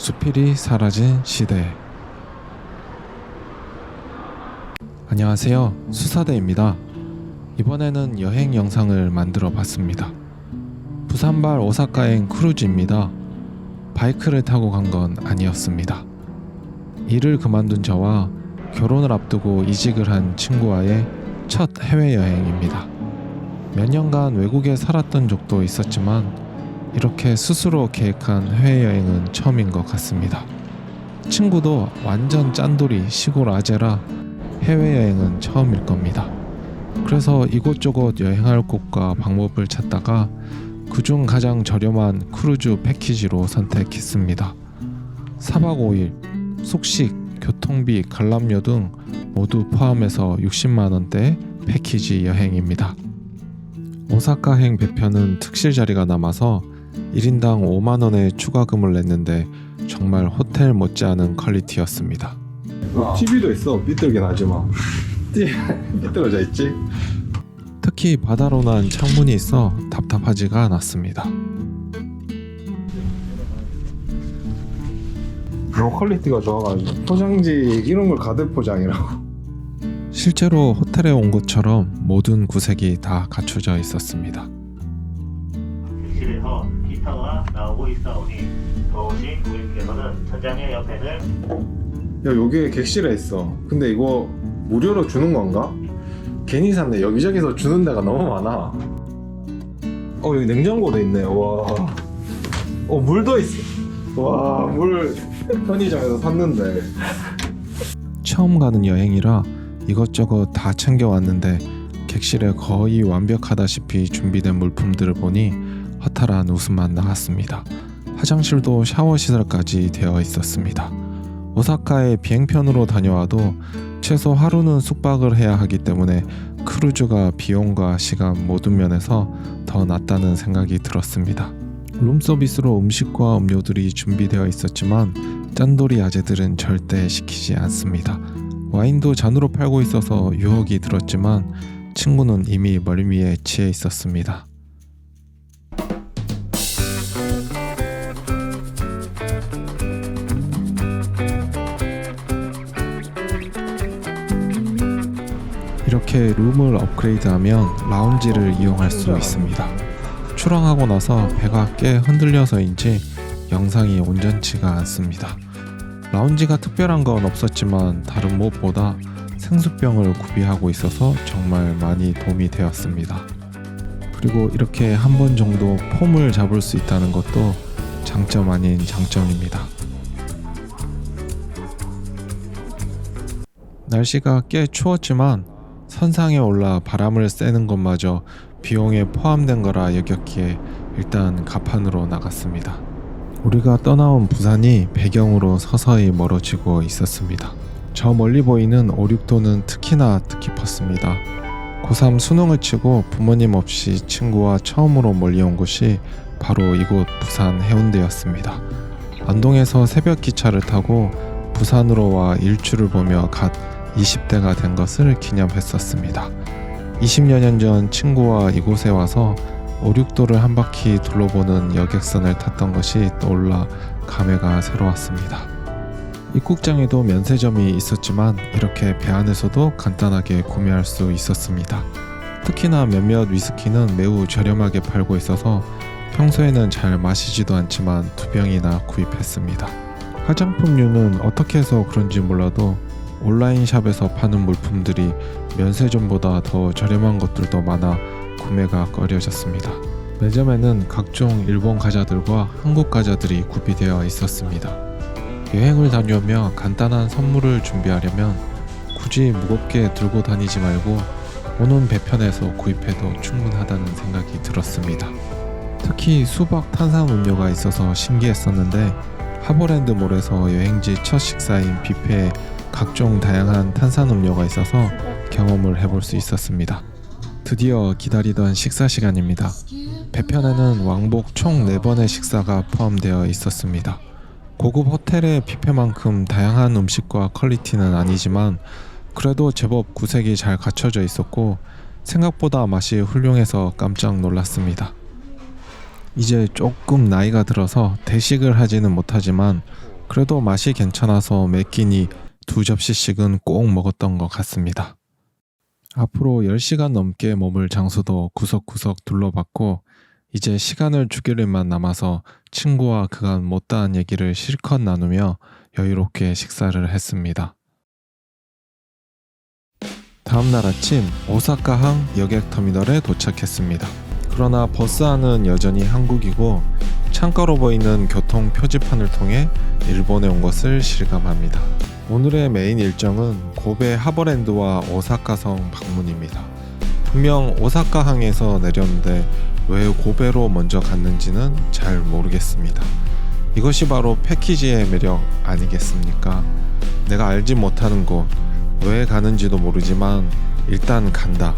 수필이 사라진 시대. 안녕하세요, 수사대입니다. 이번에는 여행 영상을 만들어 봤습니다. 부산발 오사카행 크루즈입니다. 바이크를 타고 간 건 아니었습니다. 일을 그만둔 저와 결혼을 앞두고 이직을 한 친구와의 첫 해외여행입니다. 몇 년간 외국에 살았던 적도 있었지만 이렇게 스스로 계획한 해외여행은 처음인 것 같습니다. 친구도 완전 짠돌이 시골 아재라 해외여행은 처음일 겁니다. 그래서 이곳저곳 여행할 곳과 방법을 찾다가 그중 가장 저렴한 크루즈 패키지로 선택했습니다. 4박 5일, 숙식, 교통비, 관람료 등 모두 포함해서 60만원대 패키지 여행입니다. 오사카행 배편은 특실 자리가 남아서 1인당 5만원의 추가금을 냈는데 정말 호텔 못지않은 퀄리티였습니다. TV도 있어. 삐뚤게 나지만 삐뚤어져 있지. 특히 바다로 난 창문이 있어 답답하지가 않았습니다. 너무 퀄리티가 좋아가지고 포장지 이런 걸 가득 포장이라고. 실제로 호텔에 온 것처럼 모든 구색이 다 갖춰져 있었습니다. 객실에서 기타가 나오고 있사오니 더우신 고객께서는 천장의 옆에는 야, 요게 객실에 있어. 근데 이거 무료로 주는 건가? 괜히 샀네. 여기저기서 주는 데가 너무 많아. 여기 냉장고도 있네. 와. 물도 있어. 와, 물 편의점에서 샀는데. 처음 가는 여행이라 이것저것 다 챙겨왔는데 객실에 거의 완벽하다시피 준비된 물품들을 보니 허탈한 웃음만 나왔습니다. 화장실도 샤워 시설까지 되어 있었습니다. 오사카에 비행편으로 다녀와도 최소 하루는 숙박을 해야 하기 때문에 크루즈가 비용과 시간 모든 면에서 더 낫다는 생각이 들었습니다. 룸서비스로 음식과 음료들이 준비되어 있었지만 짠돌이 아재들은 절대 시키지 않습니다. 와인도 잔으로 팔고 있어서 유혹이 들었지만 친구는 이미 멀미에 취해 있었습니다. 이렇게 룸을 업그레이드하면 라운지를 이용할 수 있습니다. 출항하고 나서 배가 꽤 흔들려서인지 영상이 온전치가 않습니다. 라운지가 특별한 건 없었지만 다른 무엇보다 생수병을 구비하고 있어서 정말 많이 도움이 되었습니다. 그리고 이렇게 한 번 정도 폼을 잡을 수 있다는 것도 장점 아닌 장점입니다. 날씨가 꽤 추웠지만 선상에 올라 바람을 쐬는 것마저 비용에 포함된 거라 여겼기에 일단 가판으로 나갔습니다. 우리가 떠나온 부산이 배경으로 서서히 멀어지고 있었습니다. 저 멀리 보이는 오륙도는 특히나 뜻깊었습니다. 고3 수능을 치고 부모님 없이 친구와 처음으로 멀리 온 곳이 바로 이곳 부산 해운대였습니다. 안동에서 새벽 기차를 타고 부산으로 와 일출을 보며 갓 20대가 된 것을 기념했었습니다. 20여 년 전 친구와 이곳에 와서 오륙도를 한 바퀴 둘러보는 여객선을 탔던 것이 떠올라 감회가 새로웠습니다. 입국장에도 면세점이 있었지만 이렇게 배 안에서도 간단하게 구매할 수 있었습니다. 특히나 몇몇 위스키는 매우 저렴하게 팔고 있어서 평소에는 잘 마시지도 않지만 2병이나 구입했습니다. 화장품류는 어떻게 해서 그런지 몰라도 온라인 샵에서 파는 물품들이 면세점보다 더 저렴한 것들도 많아 구매가 꺼려졌습니다. 매점에는 각종 일본 과자들과 한국 과자들이 구비되어 있었습니다. 여행을 다녀오며 간단한 선물을 준비하려면 굳이 무겁게 들고 다니지 말고 오는 배편에서 구입해도 충분하다는 생각이 들었습니다. 특히 수박 탄산음료가 있어서 신기했었는데 하버랜드몰에서 여행지 첫 식사인 뷔페에 각종 다양한 탄산음료가 있어서 경험을 해볼 수 있었습니다. 드디어 기다리던 식사 시간입니다. 배편에는 왕복 총 4번의 식사가 포함되어 있었습니다. 고급 호텔의 뷔페만큼 다양한 음식과 퀄리티는 아니지만 그래도 제법 구색이 잘 갖춰져 있었고 생각보다 맛이 훌륭해서 깜짝 놀랐습니다. 이제 조금 나이가 들어서 대식을 하지는 못하지만 그래도 맛이 괜찮아서 매 끼니 2접시씩은 꼭 먹었던 것 같습니다. 앞으로 10시간 넘게 머물 장소도 구석구석 둘러봤고 이제 시간을 죽일 일만 남아서 친구와 그간 못다한 얘기를 실컷 나누며 여유롭게 식사를 했습니다. 다음날 아침 오사카항 여객터미널에 도착했습니다. 그러나 버스 안은 여전히 한국이고 창가로 보이는 교통 표지판을 통해 일본에 온 것을 실감합니다. 오늘의 메인 일정은 고베 하버랜드와 오사카성 방문입니다. 분명 오사카항에서 내렸는데 왜 고베로 먼저 갔는지는 잘 모르겠습니다. 이것이 바로 패키지의 매력 아니겠습니까? 내가 알지 못하는 곳, 왜 가는지도 모르지만 일단 간다.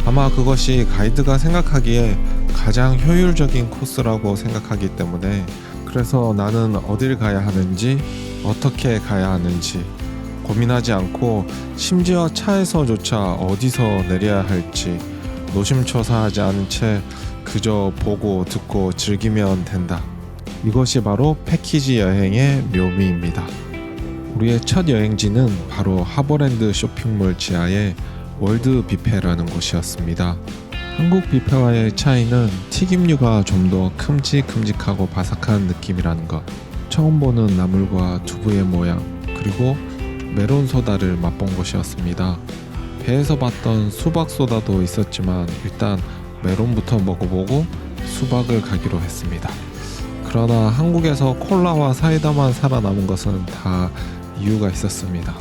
아마 그것이 가이드가 생각하기에 가장 효율적인 코스라고 생각하기 때문에 그래서 나는 어딜 가야 하는지 어떻게 가야 하는지 고민하지 않고 심지어 차에서조차 어디서 내려야 할지 노심초사하지 않은 채 그저 보고 듣고 즐기면 된다. 이것이 바로 패키지 여행의 묘미입니다. 우리의 첫 여행지는 바로 하버랜드 쇼핑몰 지하의 월드 뷔페라는 곳이었습니다. 한국 뷔페와의 차이는 튀김류가 좀 더 큼직큼직하고 바삭한 느낌이라는 것, 처음 보는 나물과 두부의 모양, 그리고 메론 소다를 맛본 곳이었습니다. 배에서 봤던 수박 소다도 있었지만 일단 메론부터 먹어보고 수박을 가기로 했습니다. 그러나 한국에서 콜라와 사이다만 살아남은 것은 다 이유가 있었습니다.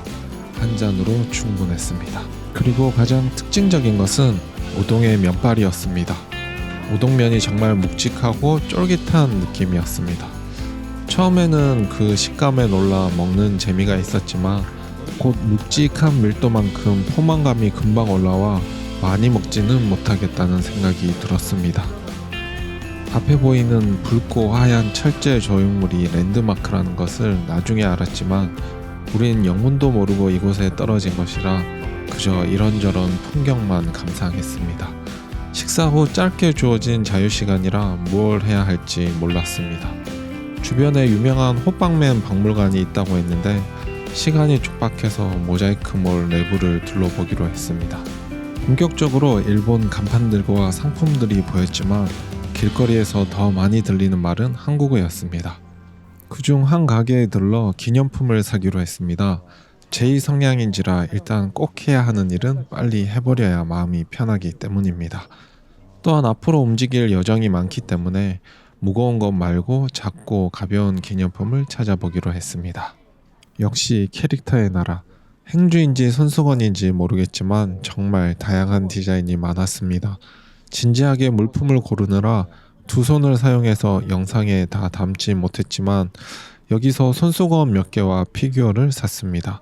한 잔으로 충분했습니다. 그리고 가장 특징적인 것은 우동의 면발이었습니다. 우동면이 정말 묵직하고 쫄깃한 느낌이었습니다. 처음에는 그 식감에 놀라 먹는 재미가 있었지만 곧 묵직한 밀도만큼 포만감이 금방 올라와 많이 먹지는 못하겠다는 생각이 들었습니다. 앞에 보이는 붉고 하얀 철제 조형물이 랜드마크라는 것을 나중에 알았지만 우린 영문도 모르고 이곳에 떨어진 것이라 그저 이런저런 풍경만 감상했습니다. 식사 후 짧게 주어진 자유시간이라 뭘 해야 할지 몰랐습니다. 주변에 유명한 호빵맨 박물관이 있다고 했는데 시간이 촉박해서 모자이크몰 내부를 둘러보기로 했습니다. 본격적으로 일본 간판들과 상품들이 보였지만 길거리에서 더 많이 들리는 말은 한국어였습니다. 그중 한 가게에 들러 기념품을 사기로 했습니다. 제2 성향인지라 일단 꼭 해야 하는 일은 빨리 해버려야 마음이 편하기 때문입니다. 또한 앞으로 움직일 여정이 많기 때문에 무거운 것 말고 작고 가벼운 기념품을 찾아보기로 했습니다. 역시 캐릭터의 나라. 행주인지 손수건인지 모르겠지만 정말 다양한 디자인이 많았습니다. 진지하게 물품을 고르느라 두 손을 사용해서 영상에 다 담지 못했지만 여기서 손수건 몇 개와 피규어를 샀습니다.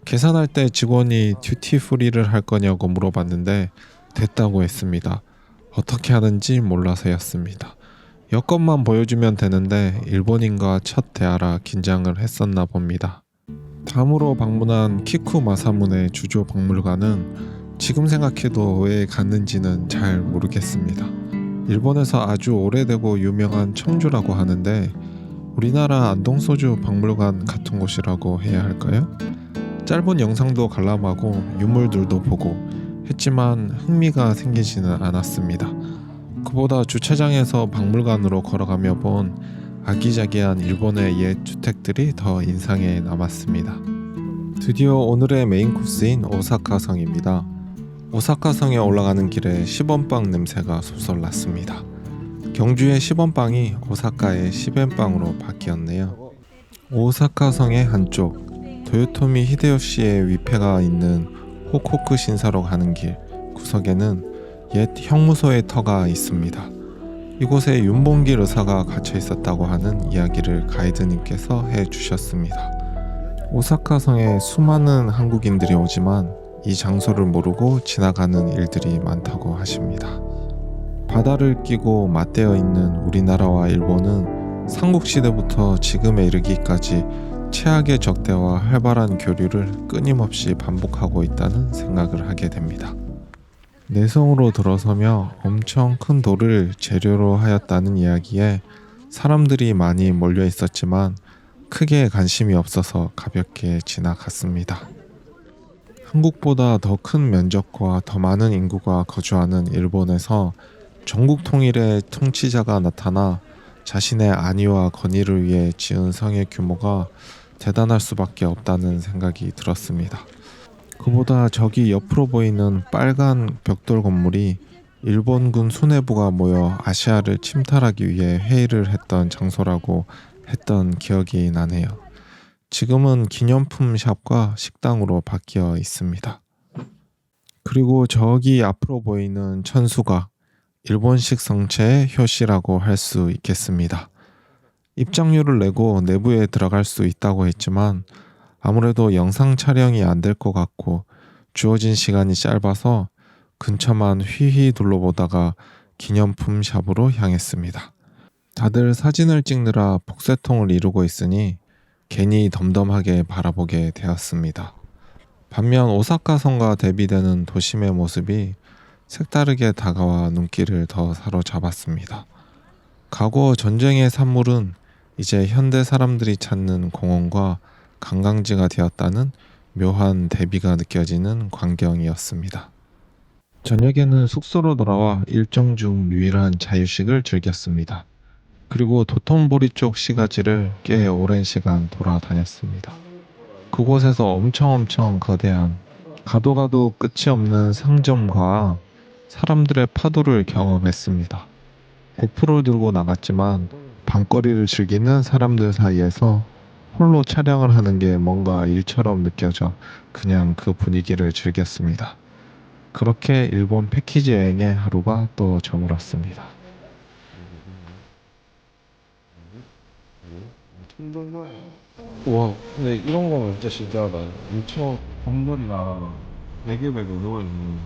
계산할 때 직원이 듀티프리를 할 거냐고 물어봤는데 됐다고 했습니다. 어떻게 하는지 몰라서였습니다. 여권만 보여주면 되는데 일본인과 첫 대화라 긴장을 했었나 봅니다. 다음으로 방문한 키쿠 마사문의 주조 박물관은 지금 생각해도 왜 갔는지는 잘 모르겠습니다. 일본에서 아주 오래되고 유명한 청주라고 하는데 우리나라 안동소주 박물관 같은 곳이라고 해야 할까요? 짧은 영상도 관람하고 유물들도 보고 했지만 흥미가 생기지는 않았습니다. 그보다 주차장에서 박물관으로 걸어가며 본 아기자기한 일본의 옛 주택들이 더 인상에 남았습니다. 드디어 오늘의 메인 코스인 오사카성입니다. 오사카성에 올라가는 길에 시범빵 냄새가 솔솔 났습니다. 경주의 시범빵이 오사카의 시벤빵으로 바뀌었네요. 오사카성의 한쪽 도요토미 히데요시의 위패가 있는 호코쿠 신사로 가는 길 구석에는 옛 형무소의 터가 있습니다. 이곳에 윤봉길 의사가 갇혀 있었다고 하는 이야기를 가이드님께서 해주셨습니다. 오사카성에 수많은 한국인들이 오지만 이 장소를 모르고 지나가는 일들이 많다고 하십니다. 바다를 끼고 맞대어 있는 우리나라와 일본은 삼국시대부터 지금에 이르기까지 최악의 적대와 활발한 교류를 끊임없이 반복하고 있다는 생각을 하게 됩니다. 내성으로 들어서며 엄청 큰 돌을 재료로 하였다는 이야기에 사람들이 많이 몰려 있었지만 크게 관심이 없어서 가볍게 지나갔습니다. 한국보다 더 큰 면적과 더 많은 인구가 거주하는 일본에서 전국 통일의 통치자가 나타나 자신의 안위와 건의를 위해 지은 성의 규모가 대단할 수밖에 없다는 생각이 들었습니다. 그보다 저기 옆으로 보이는 빨간 벽돌 건물이 일본군 수뇌부가 모여 아시아를 침탈하기 위해 회의를 했던 장소라고 했던 기억이 나네요. 지금은 기념품 샵과 식당으로 바뀌어 있습니다. 그리고 저기 앞으로 보이는 천수가 일본식 성체의 효시라고 할 수 있겠습니다. 입장료를 내고 내부에 들어갈 수 있다고 했지만 아무래도 영상 촬영이 안 될 것 같고 주어진 시간이 짧아서 근처만 휘휘 둘러보다가 기념품 샵으로 향했습니다. 다들 사진을 찍느라 복새통을 이루고 있으니 괜히 덤덤하게 바라보게 되었습니다. 반면 오사카 성과 대비되는 도심의 모습이 색다르게 다가와 눈길을 더 사로잡았습니다. 과거 전쟁의 산물은 이제 현대 사람들이 찾는 공원과 관광지가 되었다는 묘한 대비가 느껴지는 광경이었습니다. 저녁에는 숙소로 돌아와 일정 중 유일한 자유식을 즐겼습니다. 그리고 도톤보리 쪽 시가지를 꽤 오랜 시간 돌아다녔습니다. 그곳에서 엄청 거대한 가도 가도 끝이 없는 상점과 사람들의 파도를 경험했습니다. 고프를 들고 나갔지만 밤거리를 즐기는 사람들 사이에서 홀로 촬영을 하는 게 뭔가 일처럼 느껴져 그냥 그 분위기를 즐겼습니다. 그렇게 일본 패키지 여행의 하루가 또 저물었습니다. 와, 근데 이런 거는 진짜 신기하다. 엄청 건물이나 되게 배고 누워있는